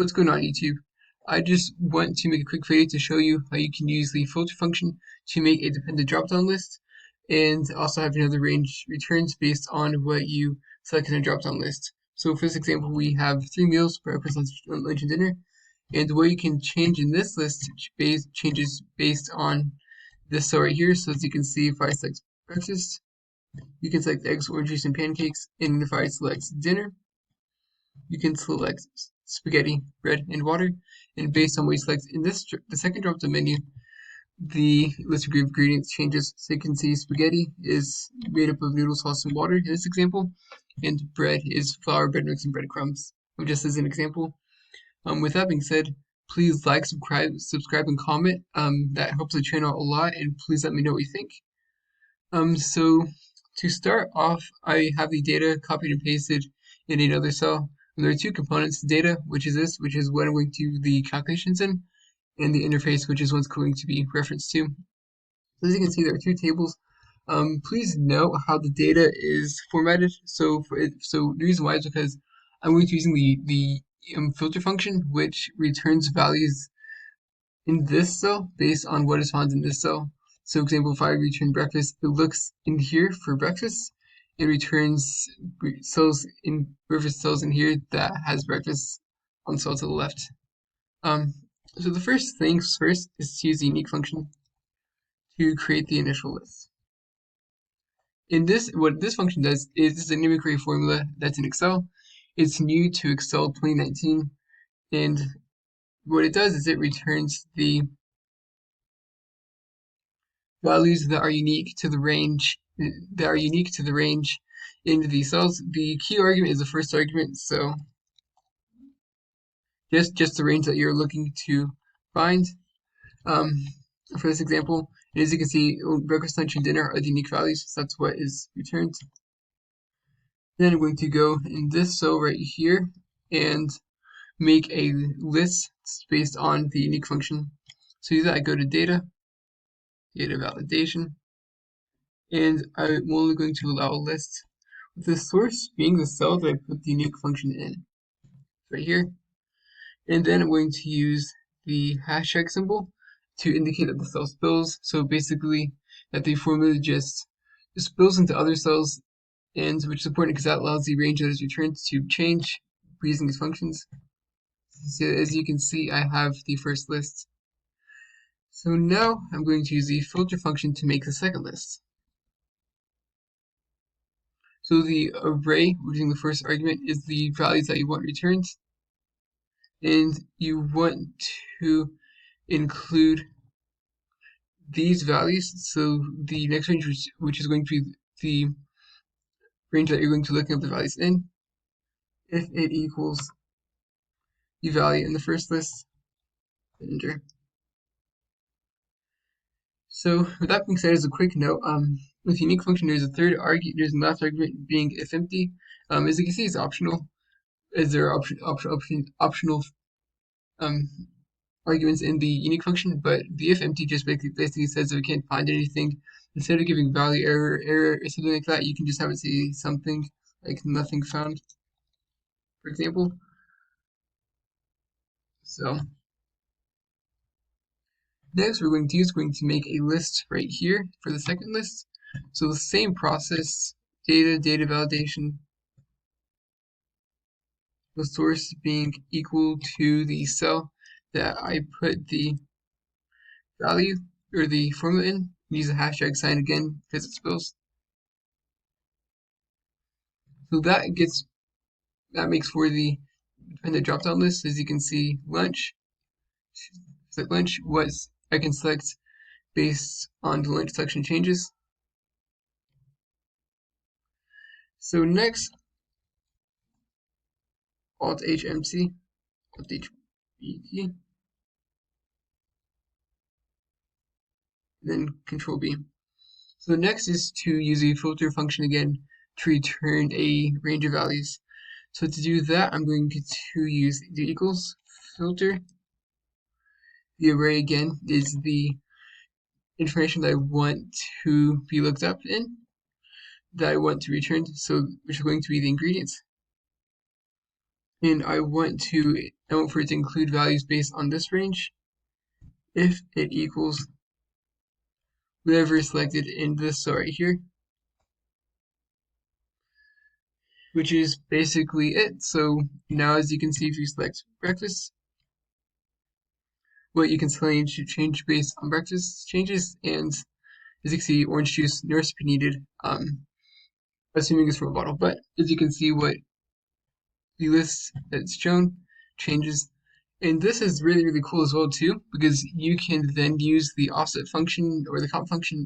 What's going on, YouTube? I just want to make a quick video to show you how you can use the filter function to make a dependent drop-down list and also have another range returns based on what you select in a drop-down list. So for this example, we have 3 meals: breakfast, lunch, and dinner. And the way you can change in this list changes based on this cell right here. So as you can see, if I select breakfast, you can select eggs, orange juice, and pancakes. And if I select dinner, you can select spaghetti, bread, and water. And based on what you select in the second drop-down menu, the list of ingredients changes. So you can see spaghetti is made up of noodle sauce and water in this example, and bread is flour, bread mix, and breadcrumbs. Just as an example. With that being said, please like, subscribe, and comment. That helps the channel a lot, and please let me know what you think. So to start off, I have the data copied and pasted in another cell. And there are two components: the data, which is this, which is what I'm going to do the calculations in, and the interface, which is what's going to be referenced to. So as you can see, there are two tables. Please note how the data is formatted. So the reason why is because I'm going to be using the filter function, which returns values in this cell based on what is found in this cell. So for example, if I return breakfast, it looks in here for breakfast. It returns cells in breakfast cells in here that has breakfast on the cell to the left. So the first things first is to use the unique function to create the initial list. In this, what this function does is this is a numeric formula that's in Excel. It's new to Excel 2019, and what it does is it returns the values that are unique to the range into these cells. The key argument is the first argument, so just the range that you're looking to find. For this example, and as you can see, breakfast, lunch, and dinner are the unique values, so that's what is returned. Then I'm going to go in this cell right here and make a list based on the unique function. So to do that, I go to data validation, and I'm only going to allow a list with the source being the cell that I put the unique function in, right here. And then I'm going to use the hashtag symbol to indicate that the cell spills. So basically, that the formula just spills into other cells, and which is important because that allows the range that is returned to change using these functions. So as you can see, I have the first list. So now I'm going to use the filter function to make the second list. So the array, using the first argument, is the values that you want returned. And you want to include these values. So the next range, which is going to be the range that you're going to look up the values in, if it equals the value in the first list, enter. So with that being said, as a quick note, with the unique function, there's a last argument being if empty. As you can see, it's optional, as there are optional arguments in the unique function, but the if empty just basically says if we can't find anything, instead of giving value error, or something like that, you can just have it say something like nothing found, for example. So next, we're going to make a list right here for the second list. So the same process, data validation, the source being equal to the cell that I put the value or the formula in. Use the hashtag sign again because it spills. So that makes for the dependent drop-down list. As you can see, lunch. Select lunch. What I can select based on the lunch selection changes. So next, Alt H MC, Alt H B, then Control B. So the next is to use the filter function again to return a range of values. So to do that, I'm going to use the equals filter. The array again is the information that I want to be looked up in, that I want to return, so which is going to be the ingredients. And I want to I want for it to include values based on this range if it equals whatever is selected in this cell right here, which is basically it. So now, as you can see, if you select breakfast, what you can change based on breakfast changes, and as you can see, orange juice, no recipe needed, assuming it's from a bottle. But as you can see, what the list that's shown changes. And this is really, really cool as well too, because you can then use the offset function or the comp function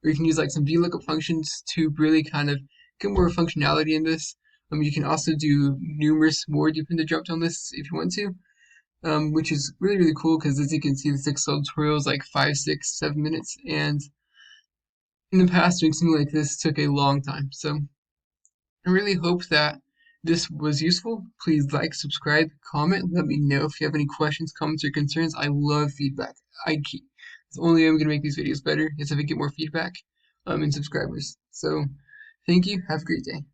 or you can use like some VLOOKUP functions to really kind of get more functionality in this. You can also do numerous more dependent drop-down lists if you want to, which is really, really cool because as you can see, this Excel tutorial is like 5, 6, 7 minutes, and in the past, doing something like this took a long time. So I really hope that this was useful. Please like, subscribe, comment. Let me know if you have any questions, comments, or concerns. I love feedback. It's the only way I'm going to make these videos better is if I get more feedback and subscribers. So thank you. Have a great day.